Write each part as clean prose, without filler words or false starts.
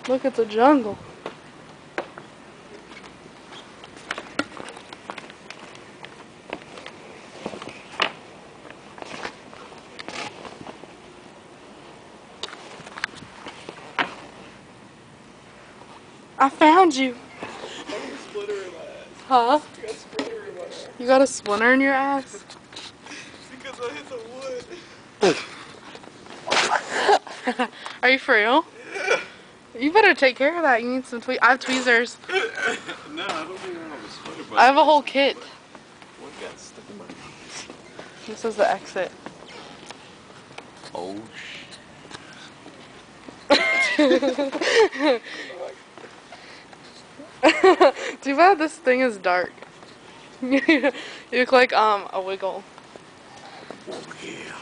Look at the jungle. I found you. Huh? You got a splinter in your ass? Because I hit the wood. Are you for real? Yeah. You better take care of that. You need some I have tweezers. No, I don't think I have a splinter, but I have a whole kit. One got stuck in my nose. This is the exit. Oh, Too bad this thing is dark. You look like a wiggle. Oh yeah.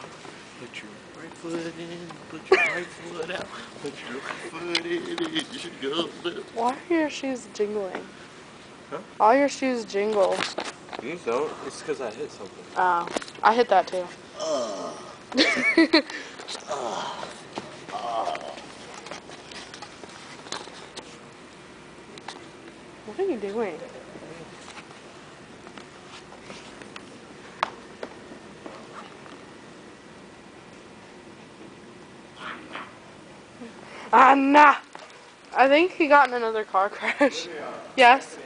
Put your right foot in, put your right foot out, put your right foot in, you should go left. Why are your shoes jingling? Huh? All your shoes jingle. These don't. It's because I hit something. Oh, I hit that too. What are you doing? Nah. I think he got in another car crash. Yes.